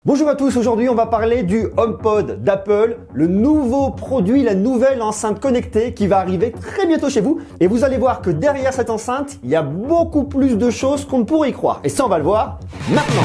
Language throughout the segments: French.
Bonjour à tous, aujourd'hui on va parler du HomePod d'Apple, le nouveau produit, la nouvelle enceinte connectée qui va arriver très bientôt chez vous. Et vous allez voir que derrière cette enceinte, il y a beaucoup plus de choses qu'on ne pourrait y croire. Et ça on va le voir maintenant.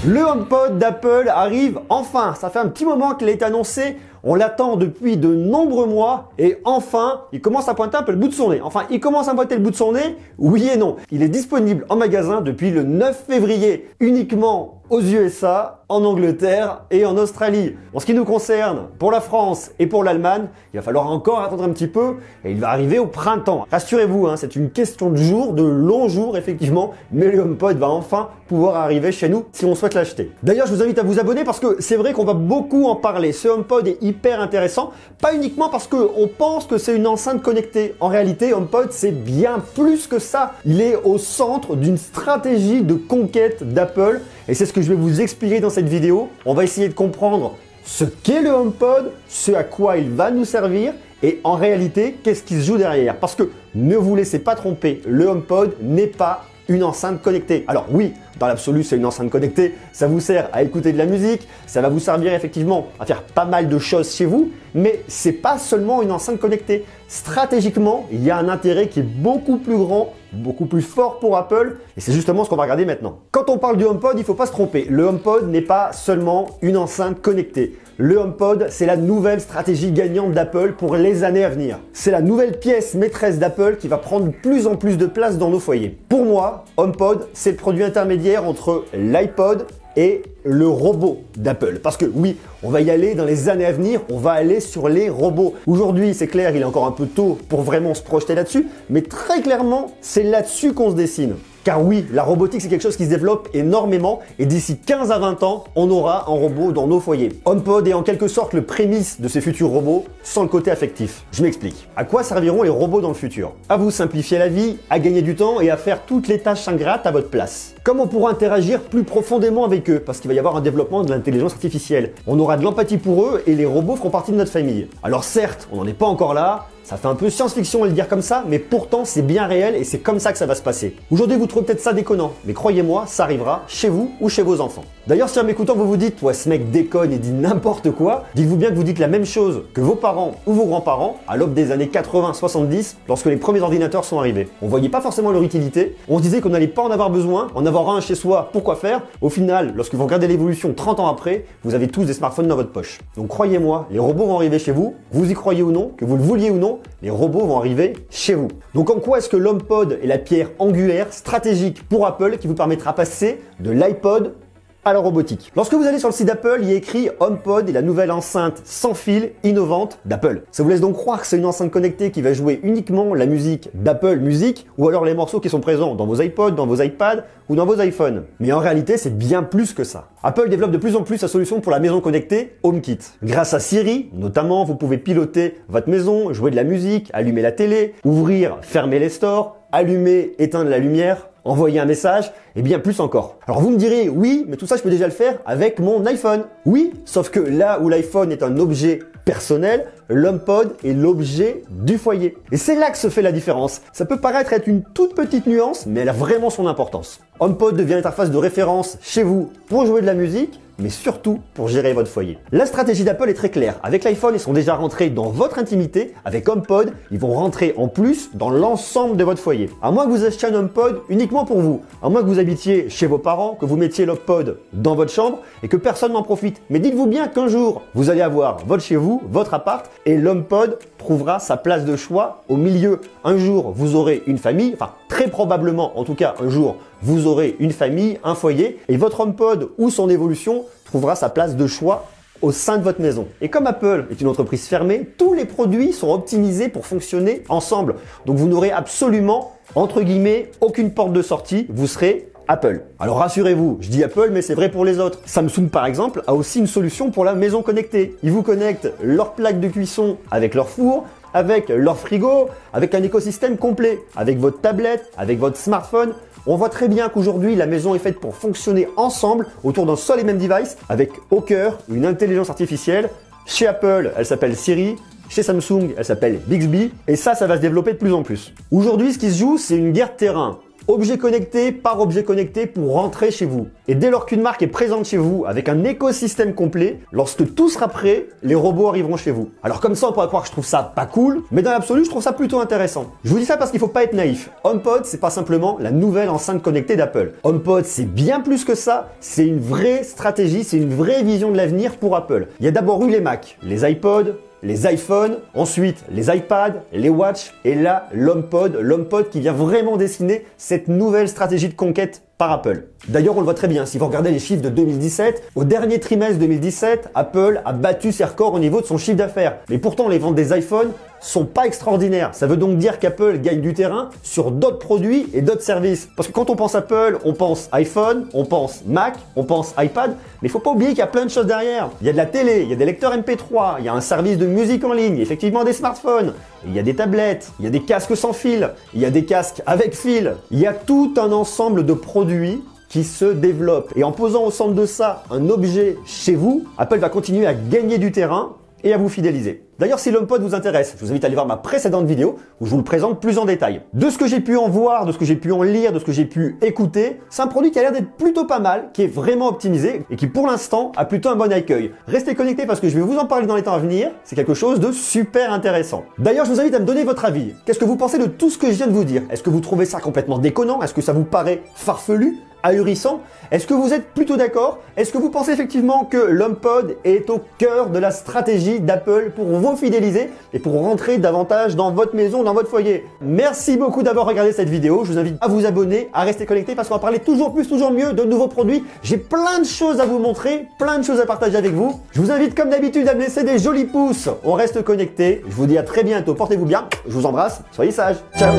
Le HomePod d'Apple arrive enfin. Ça fait un petit moment qu'il est annoncé. On l'attend depuis de nombreux mois et enfin, il commence à pointer un peu le bout de son nez. Enfin, il commence à pointer le bout de son nez, oui et non. Il est disponible en magasin depuis le 9 février, uniquement aux USA, en Angleterre et en Australie. En ce qui nous concerne, pour la France et pour l'Allemagne, il va falloir encore attendre un petit peu et il va arriver au printemps. Rassurez-vous, c'est une question de jours, de longs jours effectivement, mais le HomePod va enfin pouvoir arriver chez nous si on souhaite l'acheter. D'ailleurs, je vous invite à vous abonner parce que c'est vrai qu'on va beaucoup en parler. Ce HomePod est hyper intéressant, pas uniquement parce qu'on pense que c'est une enceinte connectée. En réalité, HomePod, c'est bien plus que ça. Il est au centre d'une stratégie de conquête d'Apple et c'est ce que je vais vous expliquer dans cette vidéo. On va essayer de comprendre ce qu'est le HomePod, ce à quoi il va nous servir et en réalité, qu'est-ce qui se joue derrière. Parce que ne vous laissez pas tromper, le HomePod n'est pas une enceinte connectée. Alors oui, dans l'absolu, c'est une enceinte connectée, ça vous sert à écouter de la musique, ça va vous servir effectivement à faire pas mal de choses chez vous, mais c'est pas seulement une enceinte connectée. Stratégiquement, il y a un intérêt qui est beaucoup plus grand, beaucoup plus fort pour Apple, et c'est justement ce qu'on va regarder maintenant. Quand on parle du HomePod, il ne faut pas se tromper. Le HomePod n'est pas seulement une enceinte connectée. Le HomePod, c'est la nouvelle stratégie gagnante d'Apple pour les années à venir. C'est la nouvelle pièce maîtresse d'Apple qui va prendre de plus en plus de place dans nos foyers. Pour moi, HomePod, c'est le produit intermédiaire entre l'iPod et le robot d'Apple. Parce que oui, on va y aller dans les années à venir, on va aller sur les robots. Aujourd'hui, c'est clair, il est encore un peu tôt pour vraiment se projeter là-dessus, mais très clairement, c'est là-dessus qu'on se dessine. Car oui, la robotique, c'est quelque chose qui se développe énormément et d'ici 15 à 20 ans, on aura un robot dans nos foyers. HomePod est en quelque sorte le prémisse de ces futurs robots sans le côté affectif. Je m'explique. À quoi serviront les robots dans le futur? À vous simplifier la vie, à gagner du temps et à faire toutes les tâches ingrates à votre place. Comme on pourra interagir plus profondément avec eux parce qu'il va y avoir un développement de l'intelligence artificielle. On aura de l'empathie pour eux et les robots feront partie de notre famille. Alors certes, on n'en est pas encore là. Ça fait un peu science-fiction de le dire comme ça, mais pourtant c'est bien réel et c'est comme ça que ça va se passer. Aujourd'hui, vous trouvez peut-être ça déconnant, mais croyez-moi, ça arrivera chez vous ou chez vos enfants. D'ailleurs, si en m'écoutant vous vous dites « Ouais, ce mec déconne et dit n'importe quoi », dites-vous bien que vous dites la même chose que vos parents ou vos grands-parents à l'aube des années 80-70 lorsque les premiers ordinateurs sont arrivés. On voyait pas forcément leur utilité, on se disait qu'on n'allait pas en avoir besoin, en avoir un chez soi, pourquoi faire? Au final, lorsque vous regardez l'évolution 30 ans après, vous avez tous des smartphones dans votre poche. Donc croyez-moi, les robots vont arriver chez vous, vous y croyez ou non, que vous le vouliez ou non, les robots vont arriver chez vous. Donc en quoi est-ce que l'HomePod est la pierre angulaire stratégique pour Apple qui vous permettra de passer de l'iPod à la robotique? Lorsque vous allez sur le site d'Apple, il y a écrit HomePod est la nouvelle enceinte sans fil innovante d'Apple. Ça vous laisse donc croire que c'est une enceinte connectée qui va jouer uniquement la musique d'Apple Music ou alors les morceaux qui sont présents dans vos iPods, dans vos iPads ou dans vos iPhones. Mais en réalité, c'est bien plus que ça. Apple développe de plus en plus sa solution pour la maison connectée HomeKit. Grâce à Siri, notamment, vous pouvez piloter votre maison, jouer de la musique, allumer la télé, ouvrir, fermer les stores, allumer, éteindre la lumière, envoyer un message et bien plus encore. Alors vous me direz, oui, mais tout ça je peux déjà le faire avec mon iPhone. Oui, sauf que là où l'iPhone est un objet personnel, l'HomePod est l'objet du foyer. Et c'est là que se fait la différence. Ça peut paraître être une toute petite nuance, mais elle a vraiment son importance. HomePod devient l'interface de référence chez vous pour jouer de la musique, mais surtout pour gérer votre foyer. La stratégie d'Apple est très claire. Avec l'iPhone, ils sont déjà rentrés dans votre intimité. Avec HomePod, ils vont rentrer en plus dans l'ensemble de votre foyer. À moins que vous achetiez un HomePod uniquement pour vous, à moins que vous habitiez chez vos parents, que vous mettiez l'HomePod dans votre chambre et que personne n'en profite. Mais dites-vous bien qu'un jour, vous allez avoir votre chez vous, votre appart, et l'HomePod trouvera sa place de choix au milieu. Un jour, vous aurez une famille, enfin très probablement, en tout cas un jour, vous aurez une famille, un foyer, et votre HomePod ou son évolution trouvera sa place de choix au sein de votre maison. Et comme Apple est une entreprise fermée, tous les produits sont optimisés pour fonctionner ensemble. Donc vous n'aurez absolument, entre guillemets, aucune porte de sortie, vous serez Apple. Alors rassurez-vous, je dis Apple, mais c'est vrai pour les autres. Samsung par exemple a aussi une solution pour la maison connectée. Ils vous connectent leur plaque de cuisson avec leur four, avec leur frigo, avec un écosystème complet, avec votre tablette, avec votre smartphone. On voit très bien qu'aujourd'hui, la maison est faite pour fonctionner ensemble autour d'un seul et même device, avec au cœur une intelligence artificielle. Chez Apple, elle s'appelle Siri. Chez Samsung, elle s'appelle Bixby. Et ça va se développer de plus en plus. Aujourd'hui, ce qui se joue, c'est une guerre de terrain. Objet connecté par objet connecté pour rentrer chez vous. Et dès lors qu'une marque est présente chez vous avec un écosystème complet, lorsque tout sera prêt, les robots arriveront chez vous. Alors comme ça, on pourrait croire que je trouve ça pas cool, mais dans l'absolu, je trouve ça plutôt intéressant. Je vous dis ça parce qu'il faut pas être naïf. HomePod, c'est pas simplement la nouvelle enceinte connectée d'Apple. HomePod, c'est bien plus que ça. C'est une vraie stratégie, c'est une vraie vision de l'avenir pour Apple. Il y a d'abord eu les Mac, les iPods, les iPhones, ensuite les iPads, les Watch et là l'HomePod qui vient vraiment dessiner cette nouvelle stratégie de conquête par Apple. D'ailleurs, on le voit très bien, si vous regardez les chiffres de 2017, au dernier trimestre 2017, Apple a battu ses records au niveau de son chiffre d'affaires. Mais pourtant, les ventes des iPhones sont pas extraordinaires. Ça veut donc dire qu'Apple gagne du terrain sur d'autres produits et d'autres services. Parce que quand on pense Apple, on pense iPhone, on pense Mac, on pense iPad, mais il faut pas oublier qu'il y a plein de choses derrière. Il y a de la télé, il y a des lecteurs MP3, il y a un service de musique en ligne, effectivement des smartphones, il y a des tablettes, il y a des casques sans fil, il y a des casques avec fil. Il y a tout un ensemble de produits qui se développent. Et en posant au centre de ça un objet chez vous, Apple va continuer à gagner du terrain et à vous fidéliser. D'ailleurs, si l'HomePod vous intéresse, je vous invite à aller voir ma précédente vidéo où je vous le présente plus en détail. De ce que j'ai pu en voir, de ce que j'ai pu en lire, de ce que j'ai pu écouter, c'est un produit qui a l'air d'être plutôt pas mal, qui est vraiment optimisé et qui pour l'instant a plutôt un bon accueil. Restez connectés parce que je vais vous en parler dans les temps à venir, c'est quelque chose de super intéressant. D'ailleurs, je vous invite à me donner votre avis. Qu'est-ce que vous pensez de tout ce que je viens de vous dire? Est-ce que vous trouvez ça complètement déconnant? Est-ce que ça vous paraît farfelu? Ahurissant? Est-ce que vous êtes plutôt d'accord? Est-ce que vous pensez effectivement que l'HomePod est au cœur de la stratégie d'Apple pour vous fidéliser et pour rentrer davantage dans votre maison, dans votre foyer? Merci beaucoup d'avoir regardé cette vidéo. Je vous invite à vous abonner, à rester connecté parce qu'on va parler toujours plus, toujours mieux de nouveaux produits. J'ai plein de choses à vous montrer, plein de choses à partager avec vous. Je vous invite comme d'habitude à me laisser des jolis pouces. On reste connecté. Je vous dis à très bientôt. Portez-vous bien. Je vous embrasse. Soyez sages. Ciao.